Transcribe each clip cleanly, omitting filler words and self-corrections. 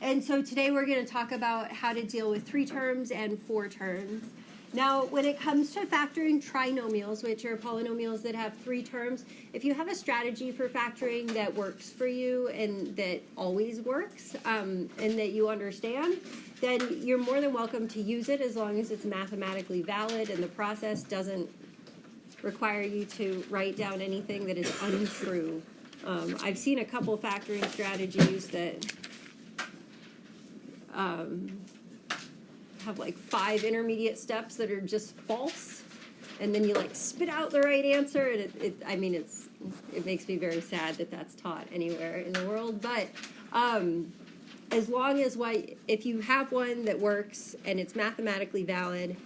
And so today we're going to talk about how to deal with 3 terms and 4 terms. Now, when it comes to factoring trinomials, which are polynomials that have 3 terms, if you have a strategy for factoring that works for you and that always works and that you understand, then you're more than welcome to use it as long as it's mathematically valid and the process doesn't require you to write down anything that is untrue. I've seen a couple factoring strategies that have like 5 intermediate steps that are just false, and then you like spit out the right answer, and it makes me very sad that that's taught anywhere in the world. But as long as if you have one that works and it's mathematically valid,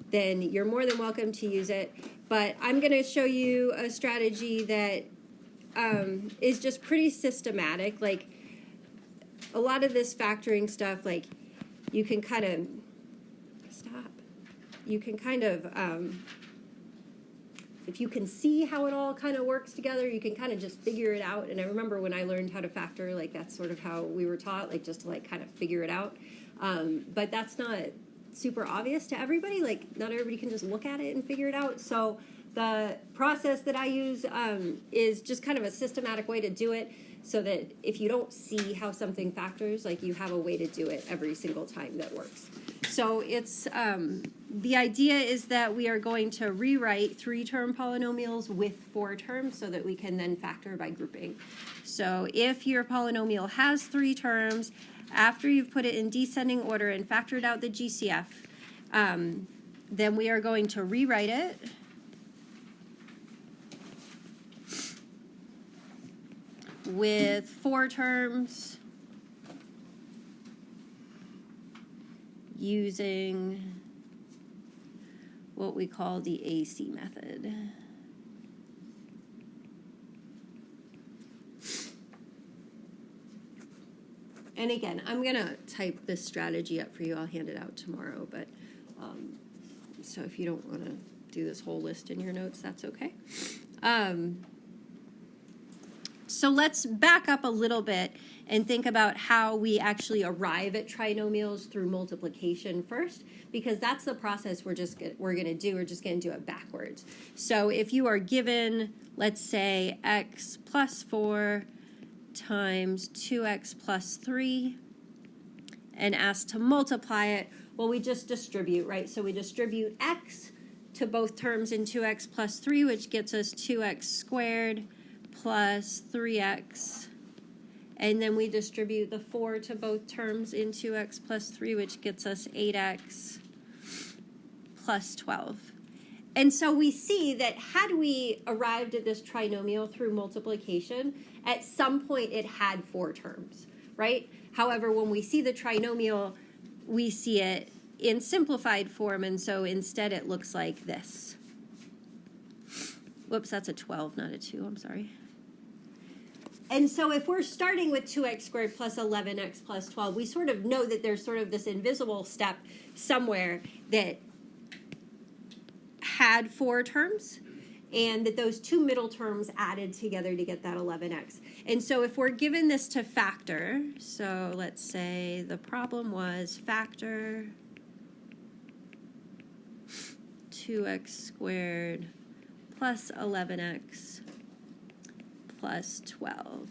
then you're more than welcome to use it. But I'm going to show you a strategy that is just pretty systematic. Like a lot of this factoring stuff, like you can kind of if you can see how it all kind of works together, you can kind of just figure it out. And I remember when I learned how to factor, like that's sort of how we were taught, like just to like kind of figure it out. But that's not super obvious to everybody. Like not everybody can just look at it and figure it out. So the process that I use is just kind of a systematic way to do it, so that if you don't see how something factors, like you have a way to do it every single time that works. So it's the idea is that we are going to rewrite 3-term polynomials with 4 terms so that we can then factor by grouping. So if your polynomial has 3 terms, after you've put it in descending order and factored out the GCF, then we are going to rewrite it with 4 terms using what we call the AC method. And again, I'm going to type this strategy up for you. I'll hand it out tomorrow. But so if you don't want to do this whole list in your notes, that's okay. So let's back up a little bit and think about how we actually arrive at trinomials through multiplication first, because that's the process we're going to do. We're just going to do it backwards. So if you are given, let's say, x plus 4 times 2x plus 3 and asked to multiply it, well, we just distribute, right? So we distribute x to both terms in 2x plus 3, which gets us 2x squared plus 3x, and then we distribute the 4 to both terms in 2x plus 3, which gets us 8x plus 12. And so we see that had we arrived at this trinomial through multiplication, at some point it had 4 terms, right? However, when we see the trinomial, we see it in simplified form, and so instead it looks like this. Whoops, that's a 12, not a 2, I'm sorry. And so if we're starting with 2x squared plus 11x plus 12, we sort of know that there's sort of this invisible step somewhere that had 4 terms, and that those 2 middle terms added together to get that 11x. And so if we're given this to factor, so let's say the problem was factor 2x squared plus 11x plus 12.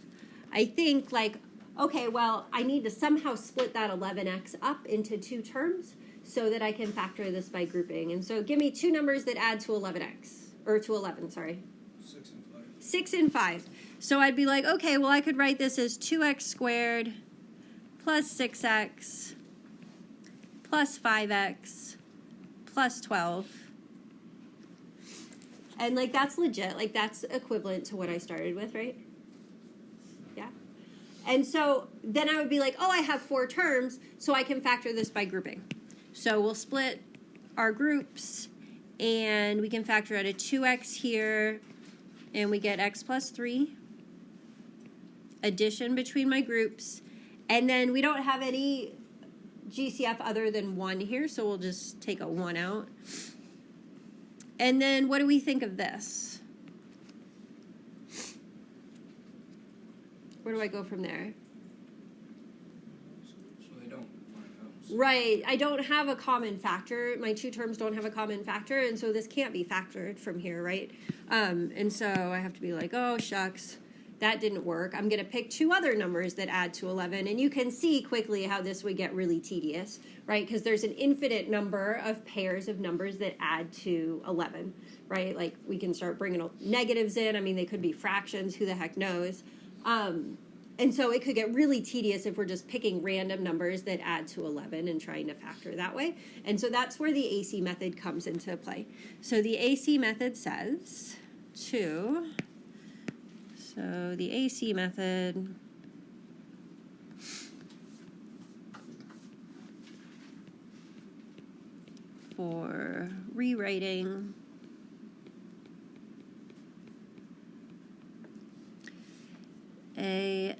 I think like, okay, well, I need to somehow split that 11x up into 2 terms so that I can factor this by grouping. And so give me 2 numbers that add to 11x, or to 11, sorry. 6 and 5. 6 and 5. So I'd be like, okay, well, I could write this as 2x squared plus 6x plus 5x plus 12. And, like, that's legit. Like, that's equivalent to what I started with, right? Yeah. And so then I would be like, oh, I have 4 terms, so I can factor this by grouping. So we'll split our groups, and we can factor out a 2x here, and we get x plus 3. Addition between my groups. And then we don't have any GCF other than 1 here, so we'll just take a 1 out. And then what do we think of this? Where do I go from there? Right. I don't have a common factor. My two terms don't have a common factor, and so this can't be factored from here, right? And so I have to be like, oh, shucks, that didn't work. I'm going to pick two other numbers that add to 11, and you can see quickly how this would get really tedious, right? Because there's an infinite number of pairs of numbers that add to 11, right? Like, we can start bringing negatives in. I mean, they could be fractions. Who the heck knows? And so it could get really tedious if we're just picking random numbers that add to 11 and trying to factor that way. And so that's where the AC method comes into play. So the AC method says so the AC method for rewriting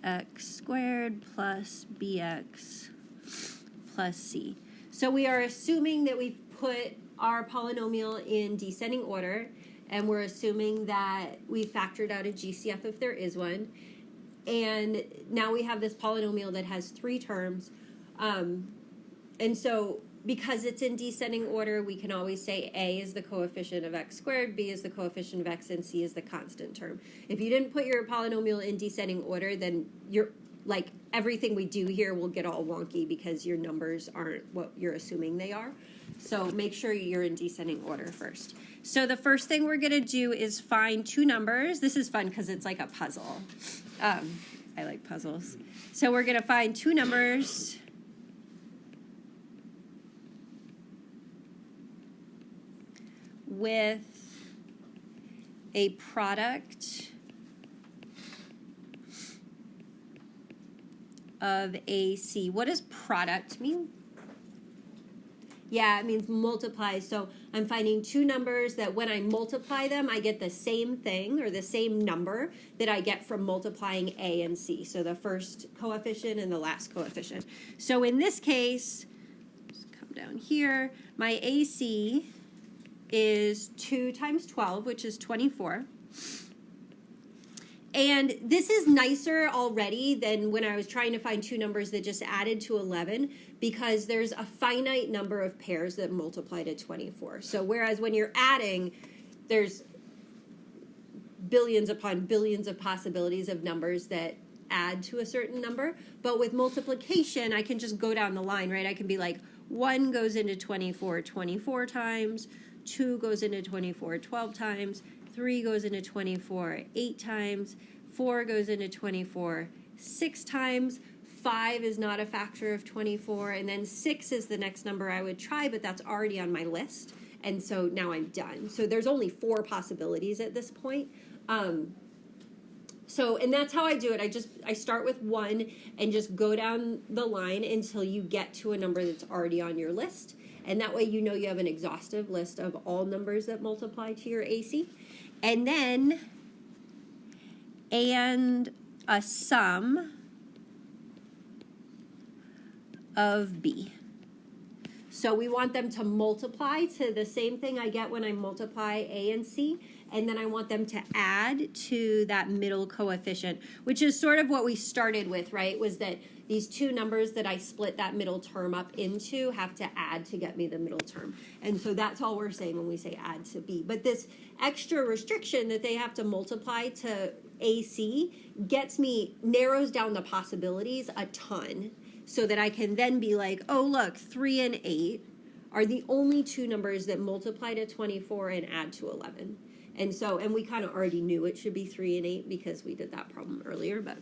ax squared plus bx plus c. So we are assuming that we've put our polynomial in descending order, and we're assuming that we factored out a GCF if there is one. And now we have this polynomial that has three terms. And so because it's in descending order, we can always say a is the coefficient of x squared, b is the coefficient of x, and c is the constant term. If you didn't put your polynomial in descending order, then you're like everything we do here will get all wonky because your numbers aren't what you're assuming they are. So make sure you're in descending order first. So the first thing we're going to do is find two numbers. This is fun because it's like a puzzle. I like puzzles. So we're going to find two numbers with a product of AC. What does product mean? Yeah, it means multiply. So I'm finding two numbers that when I multiply them, I get the same thing or the same number that I get from multiplying A and C. So the first coefficient and the last coefficient. So in this case, just come down here, my AC is 2 times 12, which is 24. And this is nicer already than when I was trying to find two numbers that just added to 11, because there's a finite number of pairs that multiply to 24. So whereas when you're adding, there's billions upon billions of possibilities of numbers that add to a certain number. But with multiplication, I can just go down the line, right? I can be like, 1 goes into 24 24 times, 2 goes into 24 12 times, 3 goes into 24 8 times, 4 goes into 24 6 times, 5 is not a factor of 24, and then 6 is the next number I would try, but that's already on my list, and so now I'm done. So there's only 4 possibilities at this point. And that's how I do it. I start with 1 and just go down the line until you get to a number that's already on your list. And that way you know you have an exhaustive list of all numbers that multiply to your AC. And then, and a sum of B. So we want them to multiply to the same thing I get when I multiply A and C, and then I want them to add to that middle coefficient, which is sort of what we started with, right? Was that these two numbers that I split that middle term up into have to add to get me the middle term. And so that's all we're saying when we say add to B. But this extra restriction that they have to multiply to AC narrows down the possibilities a ton, so that I can then be like, oh, look, 3 and 8 are the only two numbers that multiply to 24 and add to 11. And we kind of already knew it should be 3 and 8 because we did that problem earlier. But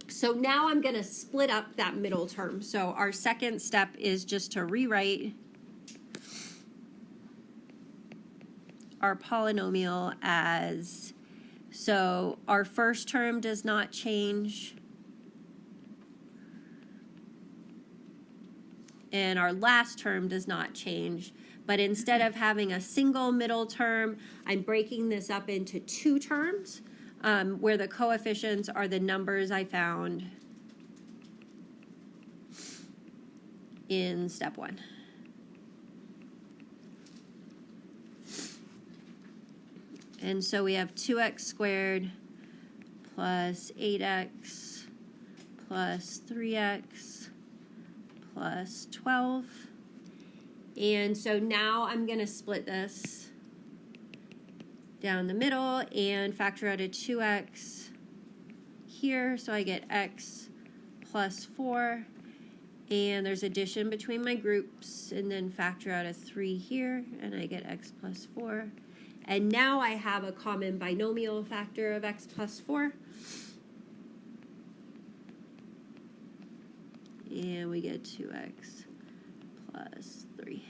so now I'm going to split up that middle term. So our second step is just to rewrite our polynomial as, so our first term does not change, and our last term does not change. But instead of having a single middle term, I'm breaking this up into two terms where the coefficients are the numbers I found in step 1. And so we have 2x squared plus 8x plus 3x plus 12. And so now I'm going to split this down the middle and factor out a 2x here. So I get x plus 4. And there's addition between my groups, and then factor out a 3 here, and I get x plus 4. And now I have a common binomial factor of x plus 4. And we get 2x plus 3,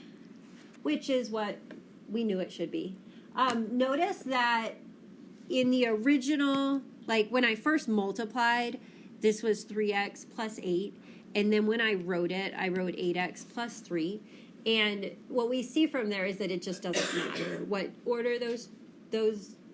which is what we knew it should be. Notice that in the original, like when I first multiplied, this was 3x plus 8. And then when I wrote it, I wrote 8x plus 3. And what we see from there is that it just doesn't matter what order those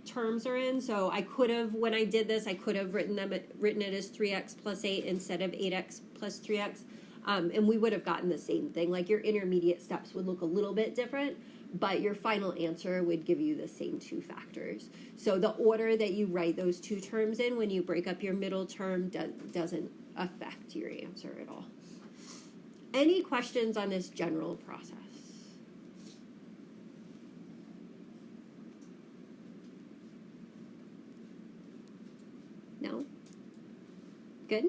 terms are in. So I could have, when I did this, I could have written it as 3x plus 8 instead of 8x plus 3x. And we would have gotten the same thing. Like your intermediate steps would look a little bit different, but your final answer would give you the same two factors. So the order that you write those two terms in when you break up your middle term doesn't affect your answer at all. Any questions on this general process? No? Good?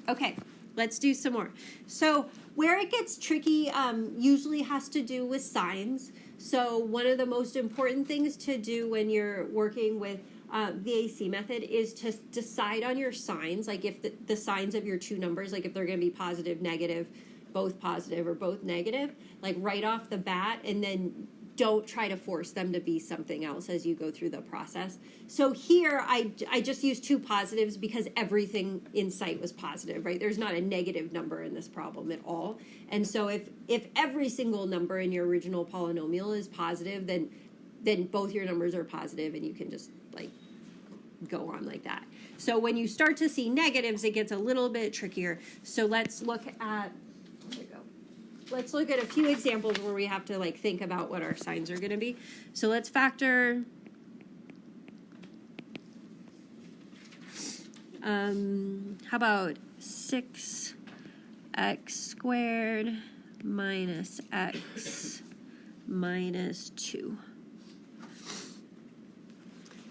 Okay, let's do some more. So where it gets tricky usually has to do with signs. So one of the most important things to do when you're working with the AC method is to decide on your signs, like if the signs of your two numbers, like if they're going to be positive, negative, both positive or both negative, like right off the bat, and then don't try to force them to be something else as you go through the process. So here I just used two positives because everything in sight was positive, right? There's not a negative number in this problem at all. And so if every single number in your original polynomial is positive, then both your numbers are positive and you can just like go on like that. So when you start to see negatives, it gets a little bit trickier. So let's look at, let's look at a few examples where we have to like think about what our signs are going to be. So let's factor how about 6x squared minus x minus 2.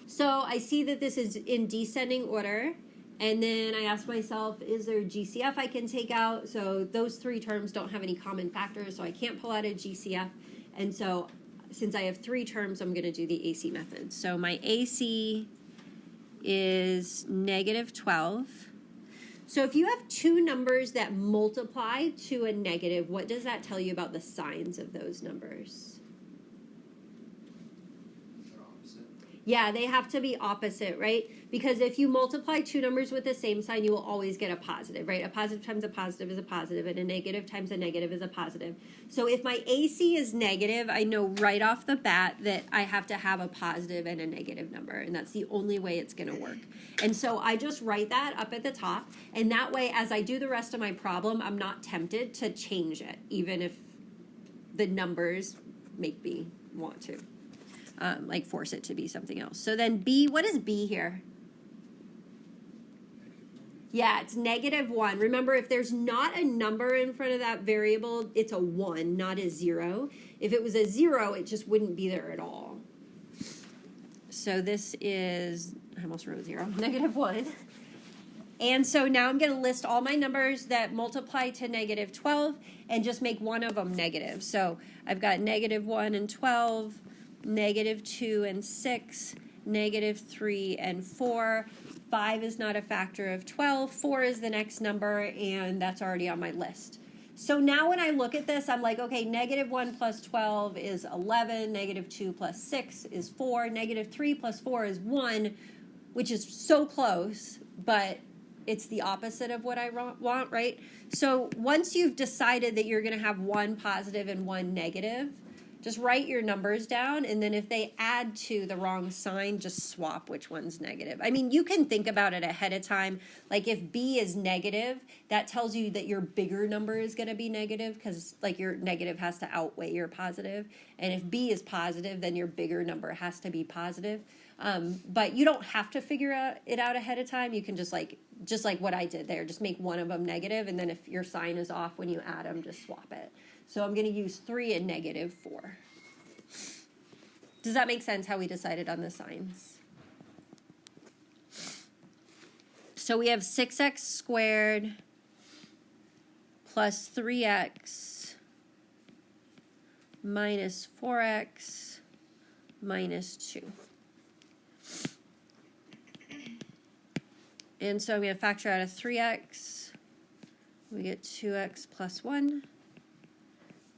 So I see that this is in descending order, and then I ask myself, is there a GCF I can take out? So those three terms don't have any common factors, so I can't pull out a GCF. And so since I have three terms, I'm going to do the AC method. So my AC is negative 12. So if you have two numbers that multiply to a negative, what does that tell you about the signs of those numbers? Yeah, they have to be opposite, right? Because if you multiply two numbers with the same sign, you will always get a positive, right? A positive times a positive is a positive, and a negative times a negative is a positive. So if my AC is negative, I know right off the bat that I have to have a positive and a negative number, and that's the only way it's going to work. And so I just write that up at the top, and that way, as I do the rest of my problem, I'm not tempted to change it, even if the numbers make me want to. Like force it to be something else. So then B, what is B here? Yeah, it's negative 1. Remember, if there's not a number in front of that variable, it's a 1, not a 0. If it was a 0, it just wouldn't be there at all. So this is, I almost wrote 0, negative 1. And so now I'm going to list all my numbers that multiply to negative 12 and just make one of them negative. So I've got negative 1 and 12, negative 2 and 6, negative 3 and 4. 5 is not a factor of 12. 4 is the next number, and that's already on my list. So now when I look at this, I'm like, okay, negative 1 plus 12 is 11. Negative 2 plus 6 is 4. Negative 3 plus 4 is 1, which is so close, but it's the opposite of what I want, right? So once you've decided that you're going to have one positive and one negative, just write your numbers down, and then if they add to the wrong sign, just swap which one's negative. I mean, you can think about it ahead of time. Like if B is negative, that tells you that your bigger number is going to be negative because like your negative has to outweigh your positive. And if B is positive, then your bigger number has to be positive. But you don't have to figure it out ahead of time. You can just like what I did there, just make one of them negative, and then if your sign is off when you add them, just swap it. So I'm going to use 3 and negative 4. Does that make sense how we decided on the signs? So we have 6x squared plus 3x minus 4x minus 2. And so I'm going to factor out a 3x. We get 2x plus 1.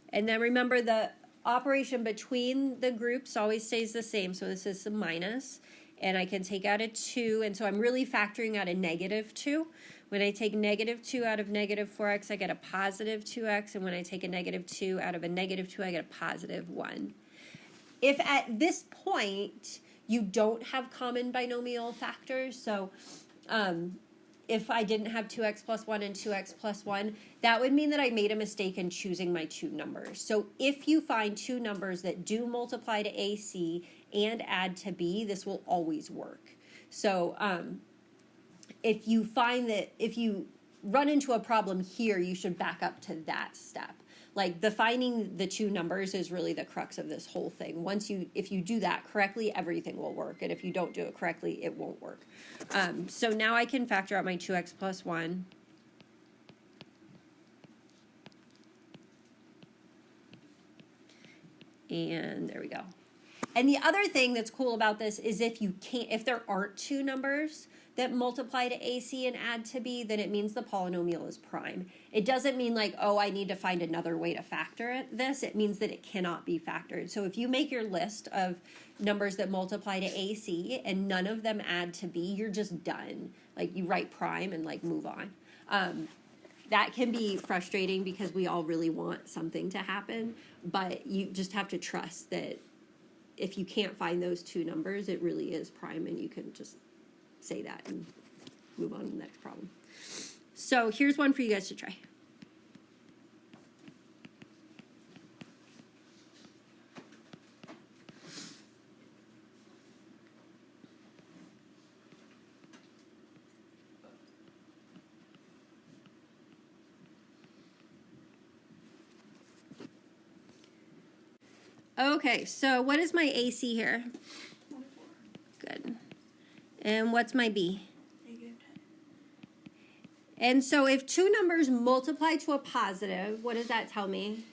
And then remember the operation between the groups always stays the same. So this is a minus. And I can take out a 2. And so I'm really factoring out a negative 2. When I take negative 2 out of negative 4x, I get a positive 2x. And when I take a negative 2 out of a negative 2, I get a positive 1. If at this point you don't have common binomial factors, so if I didn't have 2x plus 1 and 2x plus 1, that would mean that I made a mistake in choosing my two numbers. So if you find two numbers that do multiply to AC and add to B, this will always work. So if you find that if you run into a problem here, you should back up to that step. Like the finding the two numbers is really the crux of this whole thing. If you do that correctly, everything will work. And if you don't do it correctly, it won't work. So now I can factor out my 2x plus 1. And there we go. And the other thing that's cool about this is if there aren't two numbers that multiply to AC and add to B, then it means the polynomial is prime. It doesn't mean like, oh, I need to find another way to factor this. It means that it cannot be factored. So if you make your list of numbers that multiply to AC and none of them add to B, you're just done. Like you write prime and like move on. That can be frustrating because we all really want something to happen, but you just have to trust that if you can't find those two numbers, it really is prime, and you can just say that and move on to the next problem. So here's one for you guys to try. Okay, so what is my AC here? 24. Good. And what's my B? -10. And so if two numbers multiply to a positive, what does that tell me?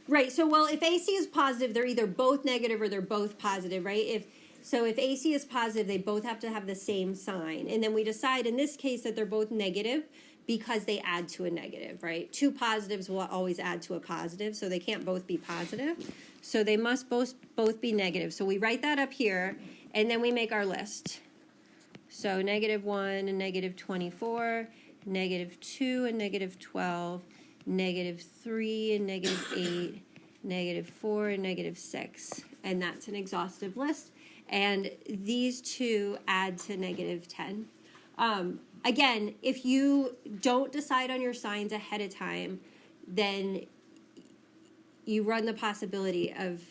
Right, so well, if AC is positive, they're either both negative or they're both positive, right? If AC is positive, they both have to have the same sign. And then we decide in this case that they're both negative because they add to a negative, right? Two positives will always add to a positive, so they can't both be positive. So they must both be negative. So we write that up here, and then we make our list. So -1 and -24, -2 and -12, -3 and -8, -4 and -6. And that's an exhaustive list. And these two add to -10. Again, if you don't decide on your signs ahead of time, then you run the possibility of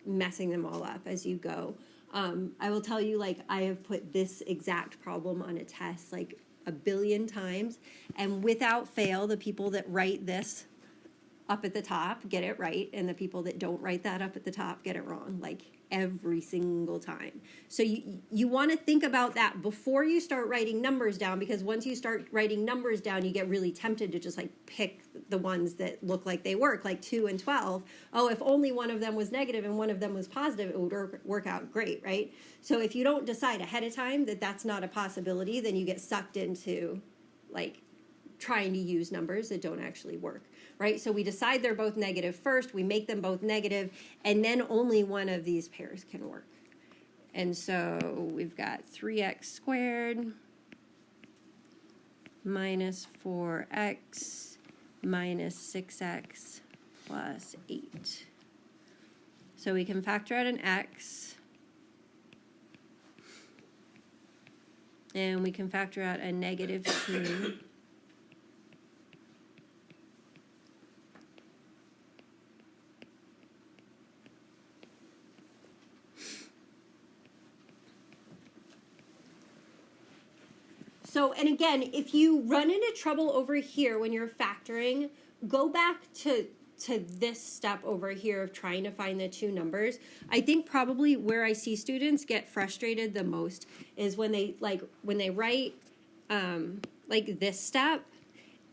messing them all up as you go. I will tell you, like, I have put this exact problem on a test like a billion times, and without fail, the people that write this up at the top get it right, and the people that don't write that up at the top get it wrong, like every single time. So you want to think about that before you start writing numbers down, because once you start writing numbers down, you get really tempted to just like pick the ones that look like they work, like 2 and 12. Oh, if only one of them was negative and one of them was positive, it would work out great, right? So if you don't decide ahead of time that that's not a possibility, then you get sucked into like trying to use numbers that don't actually work, right? So we decide they're both negative first, we make them both negative, and then only one of these pairs can work. And so we've got 3x squared minus 4x minus 6x plus 8. So we can factor out an x, and we can factor out a -2. So, and again, if you run into trouble over here when you're factoring, go back to this step over here of trying to find the two numbers. I think probably where I see students get frustrated the most is when they write like this step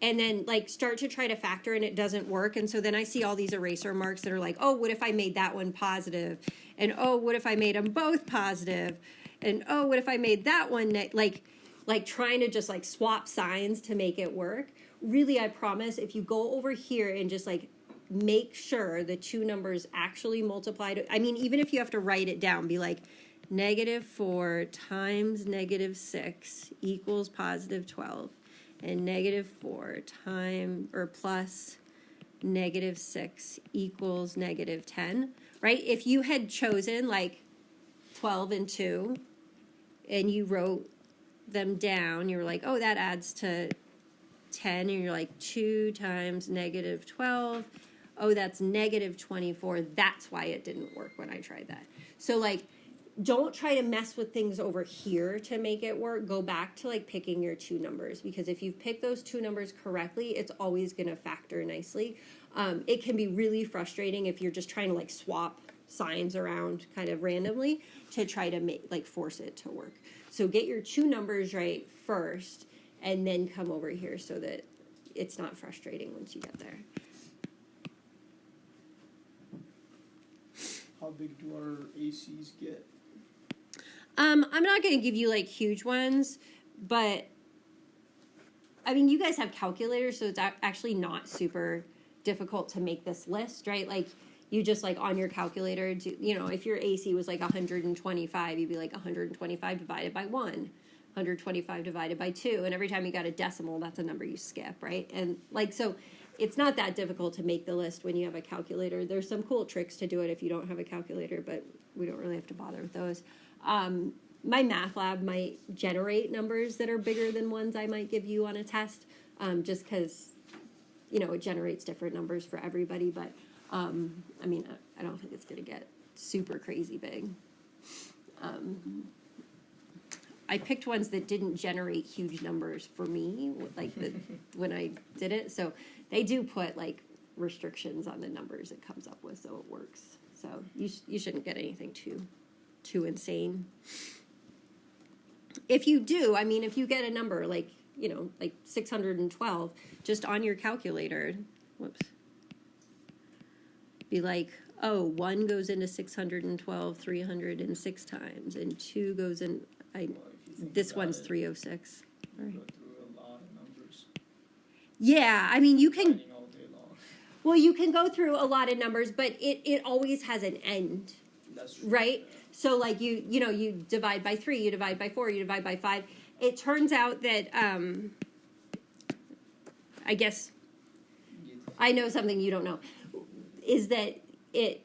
and then like start to try to factor and it doesn't work. And so then I see all these eraser marks that are like, oh, what if I made that one positive? And oh, what if I made them both positive? And oh, what if I made that one like trying to just like swap signs to make it work. Really, I promise if you go over here and just like make sure the two numbers actually multiply to, I mean, even if you have to write it down, be like -4 times -6 equals +12, and -4 times or plus -6 equals -10, right? If you had chosen like 12 and 2 and you wrote them down, you were like, oh, that adds to 10, and you're like 2 times -12, oh, that's -24. That's why it didn't work when I tried that. So like, don't try to mess with things over here to make it work. Go back to like picking your two numbers, because if you've picked those two numbers correctly, it's always going to factor nicely. It can be really frustrating if you're just trying to like swap signs around kind of randomly to try to make like force it to work. So get your two numbers right first and then come over here so that it's not frustrating once you get there. How big do our ACs get? I'm not going to give you like huge ones, but I mean, you guys have calculators, so it's actually not super difficult to make this list, right? Like you just like on your calculator, you know, if your AC was like 125, you'd be like 125 divided by 1, 125 divided by 2, and every time you got a decimal, that's a number you skip, right? And like, so it's not that difficult to make the list when you have a calculator. There's some cool tricks to do it if you don't have a calculator, but we don't really have to bother with those. My math lab might generate numbers that are bigger than ones I might give you on a test, just because, you know, it generates different numbers for everybody. But, I mean, I don't think it's going to get super crazy big. I picked ones that didn't generate huge numbers for me, like when I did it. So they do put like restrictions on the numbers it comes up with, so it works. So you shouldn't get anything too insane. If you do, I mean, if you get a number like, you know, like 612, just on your calculator, be like, oh, 1 goes into 612 306 times, and 2 goes in, this one's 306. All right. Go through a lot of numbers. Yeah, I mean, you can, All day long. well, you can go through a lot of numbers, but it always has an end. That's true. Right? So like you know, you divide by 3, you divide by 4, you divide by 5. It turns out that I guess I know something you don't know, is that it,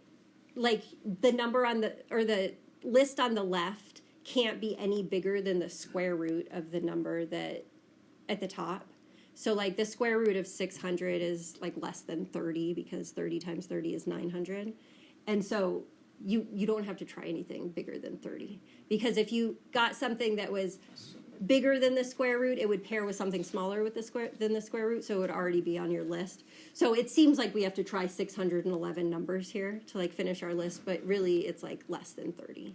like the number on the, or the list on the left can't be any bigger than the square root of the number that at the top. So like the square root of 600 is like less than 30, because 30 times 30 is 900. And so you don't have to try anything bigger than 30, because if you got something that was bigger than the square root, it would pair with something smaller with the square root, so it would already be on your list. So it seems like we have to try 611 numbers here to like finish our list, but really it's like less than 30.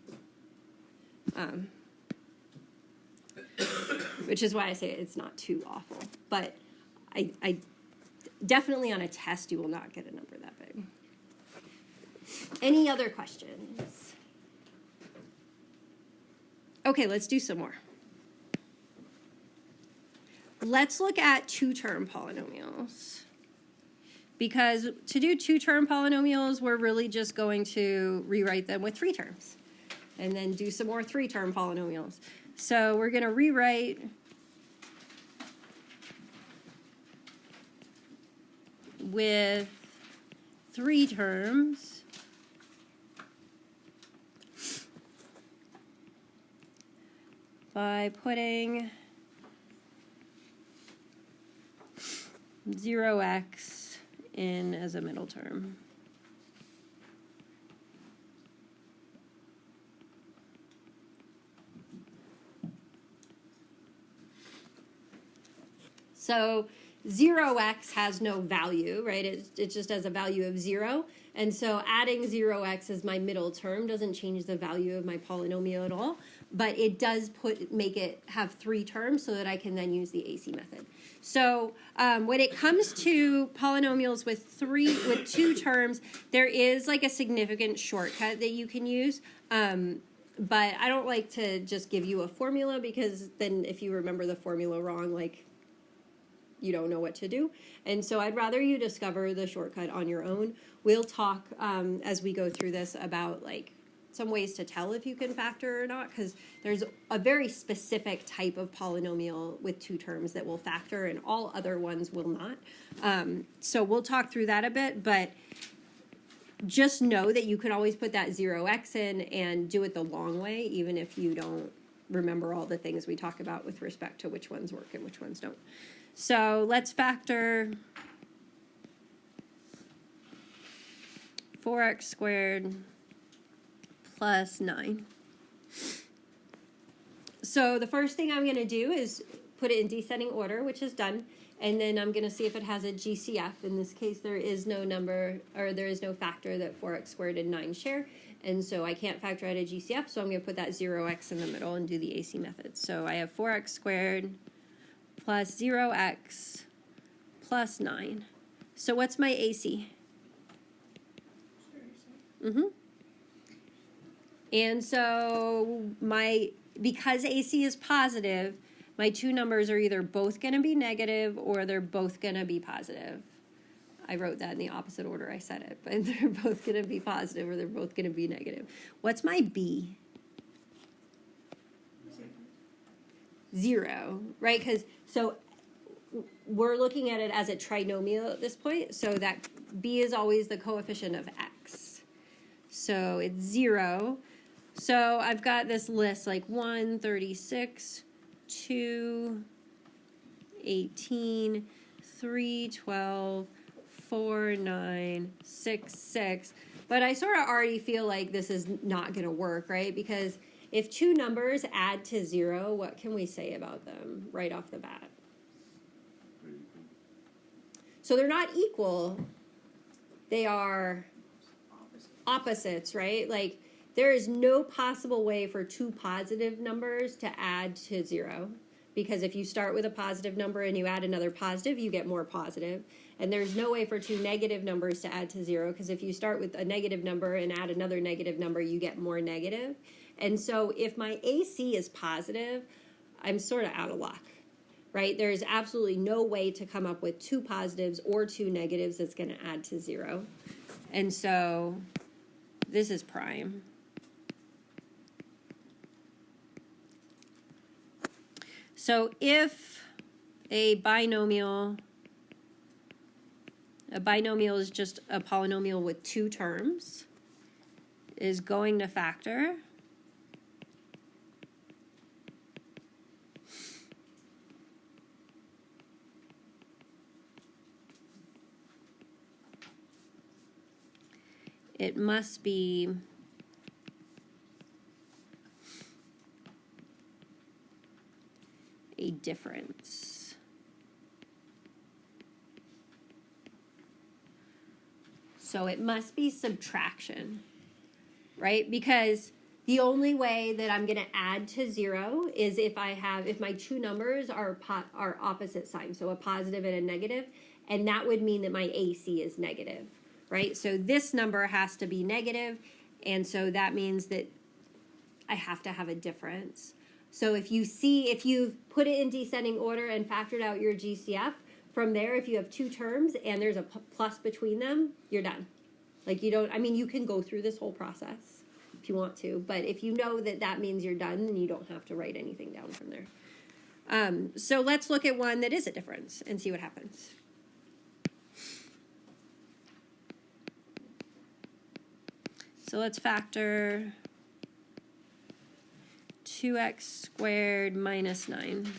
Which is why I say it's not too awful, but I definitely on a test you will not get a number that big. Any other questions? Okay, let's do some more. Let's look at two-term polynomials. Because to do two-term polynomials, we're really just going to rewrite them with 3 terms. And then do some more 3-term polynomials. So we're going to rewrite with 3 terms. By putting 0x in as a middle term. So 0x has no value, right? It just has a value of 0. And so adding 0x as my middle term doesn't change the value of my polynomial at all, but it does make it have 3 terms so that I can then use the AC method. So when it comes to polynomials with 2 terms, there is like a significant shortcut that you can use. But I don't like to just give you a formula, because then if you remember the formula wrong, like, you don't know what to do. And so I'd rather you discover the shortcut on your own. We'll talk as we go through this about like some ways to tell if you can factor or not, because there's a very specific type of polynomial with 2 terms that will factor and all other ones will not. So we'll talk through that a bit, but just know that you can always put that 0x in and do it the long way, even if you don't remember all the things we talk about with respect to which ones work and which ones don't. So let's factor 4x squared plus 9. So the first thing I'm going to do is put it in descending order, which is done. And then I'm going to see if it has a GCF. In this case, there is no number, or there is no factor that 4x squared and 9 share. And so I can't factor out a GCF, so I'm going to put that 0x in the middle and do the AC method. So I have 4x squared plus 0x plus 9. So what's my AC? And so because AC is positive, my 2 numbers are either both going to be negative or they're both going to be positive. I wrote that in the opposite order I said it, but they're both going to be positive or they're both going to be negative. What's my B? 0, right? Because so we're looking at it as a trinomial at this point, so that B is always the coefficient of x. So it's 0. So I've got this list like 1, 36, 2, 18, 3, 12, 4, 9, 6, 6. But I sort of already feel like this is not going to work, right? Because if 2 numbers add to 0, what can we say about them right off the bat? So they're not equal. They are opposites, right? Like, there is no possible way for 2 positive numbers to add to 0. Because if you start with a positive number and you add another positive, you get more positive. And there's no way for 2 negative numbers to add to 0, because if you start with a negative number and add another negative number, you get more negative. And so if my AC is positive, I'm sort of out of luck, right? There's absolutely no way to come up with 2 positives or 2 negatives that's going to add to 0. And so this is prime. So if a binomial is just a polynomial with 2 terms, is going to factor it must be a difference. So it must be subtraction, right? Because the only way that I'm going to add to 0 is if my 2 numbers are opposite signs, so a positive and a negative, and that would mean that my AC is negative, right? So this number has to be negative, and so that means that I have to have a difference. So if you've put it in descending order and factored out your GCF, from there, if you have 2 terms and there's a plus between them, you're done. Like you can go through this whole process if you want to, but if you know that that means you're done, then you don't have to write anything down from there. So let's look at one that is a difference and see what happens. So let's factor 2x squared minus 9.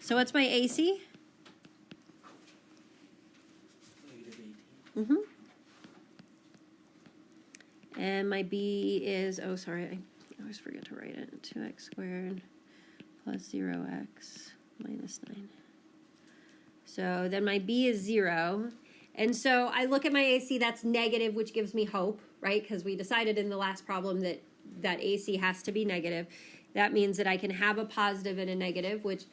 So what's my AC? Mm-hmm. And my B is, I always forget to write it, 2x squared plus 0x minus 9. So then my b is 0. And so I look at my AC, that's negative, which gives me hope, right? Because we decided in the last problem that AC has to be negative. That means that I can have a positive and a negative, which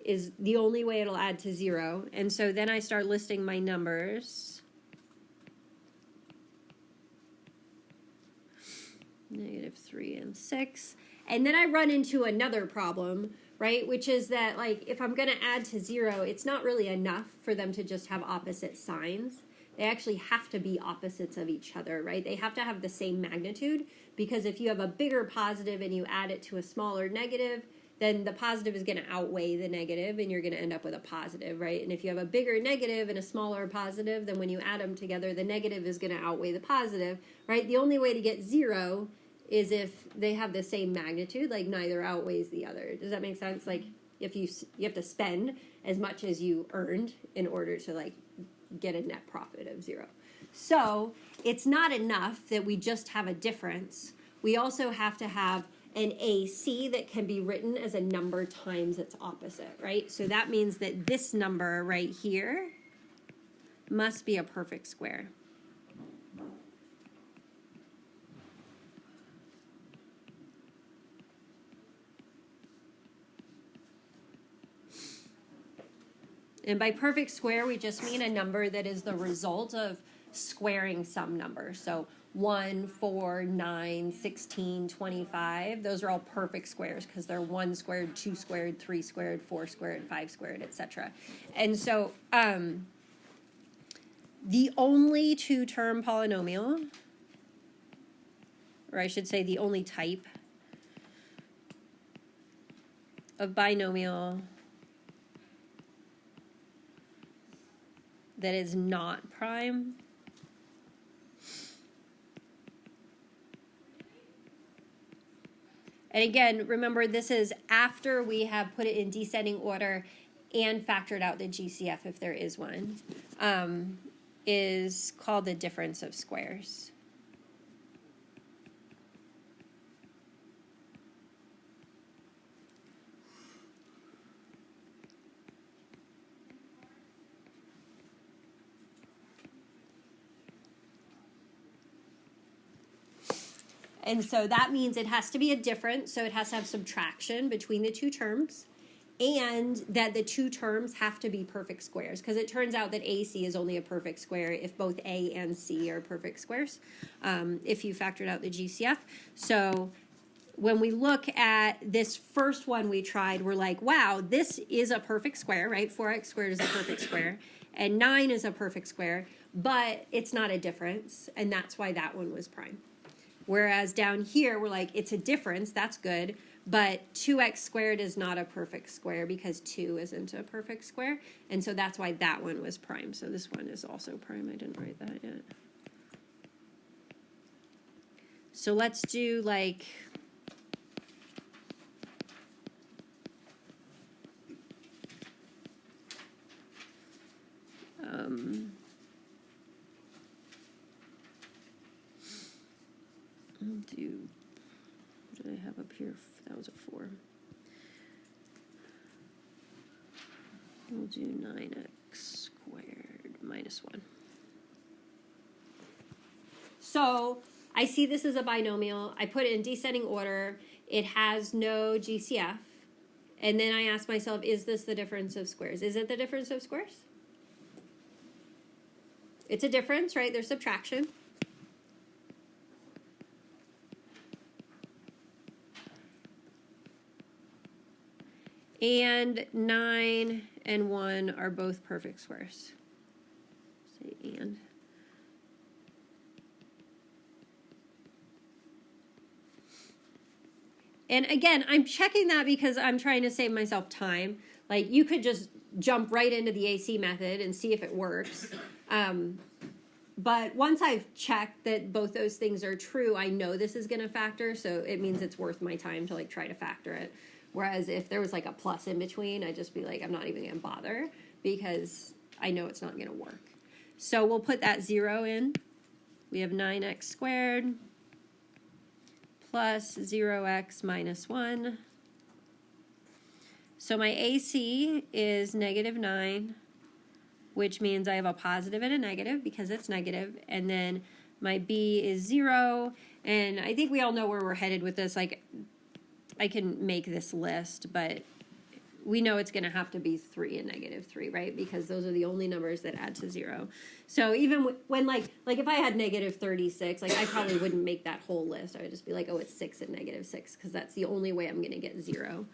is the only way it'll add to 0. And so then I start listing my numbers. -3 and 6. And then I run into another problem, right? Which is that, like, if I'm going to add to 0, it's not really enough for them to just have opposite signs. They actually have to be opposites of each other, right? They have to have the same magnitude, because if you have a bigger positive and you add it to a smaller negative, then the positive is going to outweigh the negative and you're going to end up with a positive, right? And if you have a bigger negative and a smaller positive, then when you add them together, the negative is going to outweigh the positive, right? The only way to get 0 is if they have the same magnitude, like neither outweighs the other. Does that make sense? Like if you have to spend as much as you earned in order to like get a net profit of 0. So it's not enough that we just have a difference. We also have to have an AC that can be written as a number times its opposite, right? So that means that this number right here must be a perfect square. And by perfect square, we just mean a number that is the result of squaring some number. So 1, 4, 9, 16, 25, those are all perfect squares because they're 1 squared, 2 squared, 3 squared, 4 squared, 5 squared, etc. And so the only two-term polynomial, or I should say the only type of binomial that is not prime and again, remember this is after we have put it in descending order and factored out the GCF if there is one, is called the difference of squares. And so that means it has to be a difference, so it has to have subtraction between the two terms, and that the two terms have to be perfect squares, because it turns out that AC is only a perfect square if both A and C are perfect squares, if you factored out the GCF. So when we look at this first one we tried, we're like, wow, this is a perfect square, right? 4x squared is a perfect square, and 9 is a perfect square, but it's not a difference, and that's why that one was prime. Whereas down here, we're like, it's a difference, that's good, but 2x squared is not a perfect square because 2 isn't a perfect square, and so that's why that one was prime. So this one is also prime. I didn't write that yet. So let's do like... I'll do, what did I have up here? That was a 4. We'll do 9x squared minus 1. So I see this as a binomial. I put it in descending order. It has no GCF. And then I ask myself, is this the difference of squares? Is it the difference of squares? It's a difference, right? There's subtraction. And 9 and 1 are both perfect squares. Say and. And again, I'm checking that because I'm trying to save myself time. Like, you could just jump right into the AC method and see if it works. But once I've checked that both those things are true, I know this is going to factor, so it means it's worth my time to like try to factor it. Whereas if there was like a plus in between, I'd just be like, I'm not even going to bother because I know it's not going to work. So we'll put that 0 in. We have 9x squared plus 0x minus 1. So my AC is -9, which means I have a positive and a negative because it's negative. And then my B is 0. And I think we all know where we're headed with this. Like, I can make this list, but we know it's going to have to be 3 and -3, right? Because those are the only numbers that add to 0. So even when like if I had -36, like I probably wouldn't make that whole list. I would just be like, oh, it's 6 and -6, because that's the only way I'm going to get 0.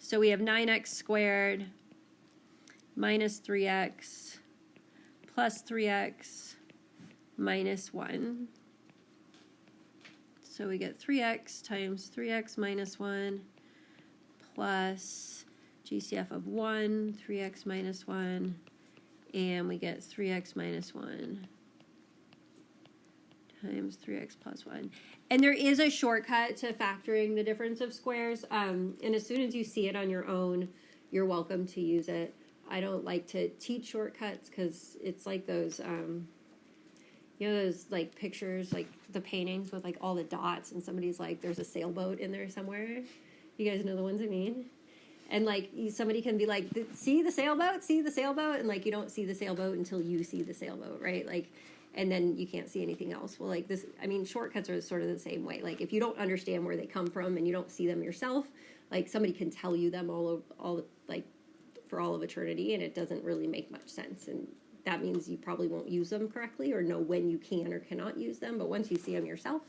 So we have 9x squared minus 3x plus 3x minus 1. So we get 3x times 3x minus 1 plus GCF of 1, 3x minus 1, and we get 3x minus 1 times 3x plus 1. And there is a shortcut to factoring the difference of squares, and as soon as you see it on your own, you're welcome to use it. I don't like to teach shortcuts because it's like those, you know, those like pictures, like the paintings with like all the dots, and somebody's like, there's a sailboat in there somewhere. You guys know the ones I mean? And like somebody can be like, see the sailboat, and like you don't see the sailboat until you see the sailboat, right? Like, and then you can't see anything else. Well, like this, I mean, shortcuts are sort of the same way. Like if you don't understand where they come from and you don't see them yourself, like somebody can tell you them like for all of eternity, and it doesn't really make much sense. And that means you probably won't use them correctly or know when you can or cannot use them. But once you see them yourself,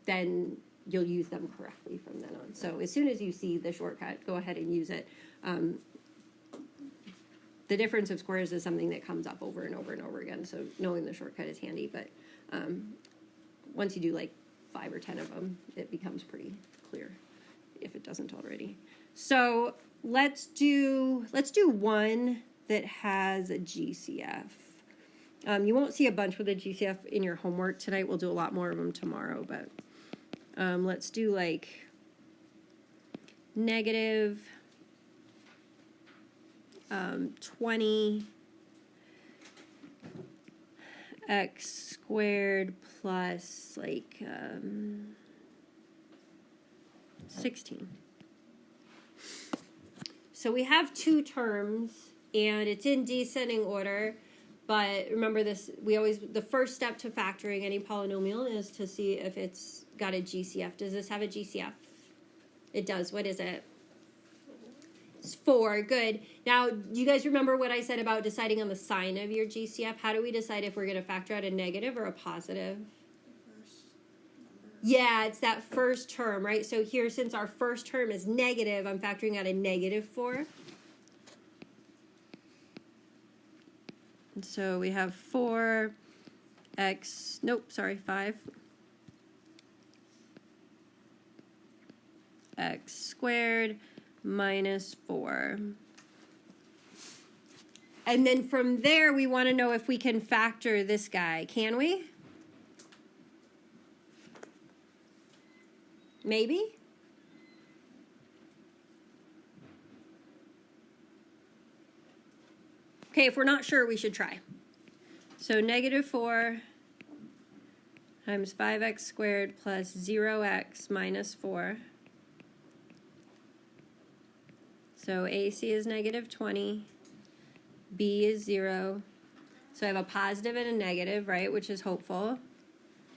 then you'll use them correctly from then on. So as soon as you see the shortcut, go ahead and use it. The difference of squares is something that comes up over and over and over again, so knowing the shortcut is handy. But once you do like 5 or 10 of them, it becomes pretty clear if it doesn't already. So let's do one that has a GCF. You won't see a bunch with a GCF in your homework tonight. We'll do a lot more of them tomorrow, but let's do like negative 20 x squared plus like 16. So we have 2 terms, and it's in descending order. But remember this, the first step to factoring any polynomial is to see if it's got a GCF. Does this have a GCF? It does. What is it? It's 4. Good. Now, do you guys remember what I said about deciding on the sign of your GCF? How do we decide if we're going to factor out a negative or a positive? Yeah, it's that first term, right? So here, since our first term is negative, I'm factoring out a -4. And so we have 5 x squared minus 4. And then from there, we want to know if we can factor this guy. Can we? Maybe? Okay, if we're not sure, we should try. So -4 times 5x squared plus 0x minus 4. So AC is -20, B is 0. So I have a positive and a negative, right, which is hopeful.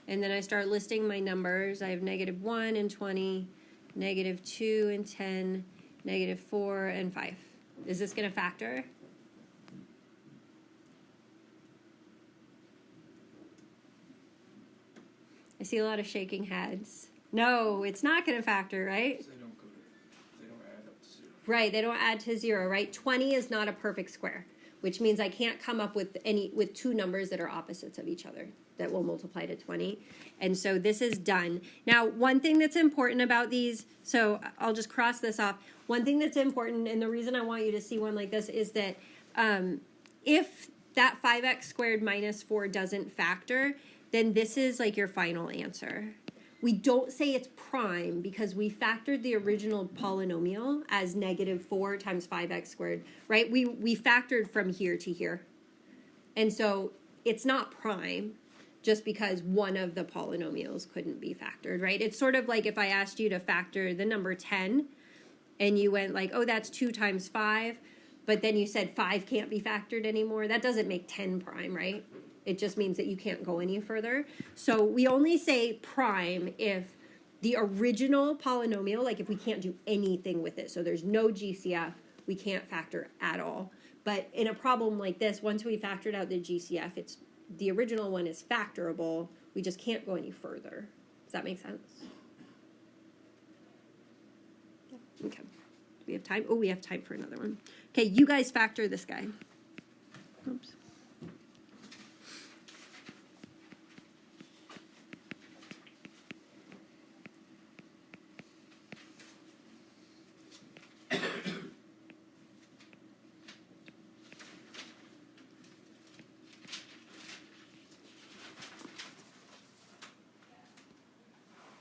And then I start listing my numbers. I have -1 and 20, -2 and 10, -4 and 5. Is this going to factor? I see a lot of shaking heads. No, it's not going to factor, right? They don't add up to 0. Right, they don't add to 0, right? 20 is not a perfect square, which means I can't come up with 2 numbers that are opposites of each other that will multiply to 20. And so this is done. Now, one thing that's important about these, so I'll just cross this off. One thing that's important, and the reason I want you to see one like this, is that if that 5x squared minus 4 doesn't factor, then this is like your final answer. We don't say it's prime because we factored the original polynomial as -4 times 5x squared, right? We factored from here to here. And so it's not prime just because one of the polynomials couldn't be factored, right? It's sort of like if I asked you to factor the number 10 and you went like, oh, that's 2 times 5, but then you said 5 can't be factored anymore, that doesn't make 10 prime, right? It just means that you can't go any further. So we only say prime if the original polynomial, like if we can't do anything with it, so there's no GCF, we can't factor at all. But in a problem like this, once we factored out the GCF, it's the original one is factorable. We just can't go any further. Does that make sense? Okay. We have time. Oh, we have time for another one. Okay, you guys factor this guy.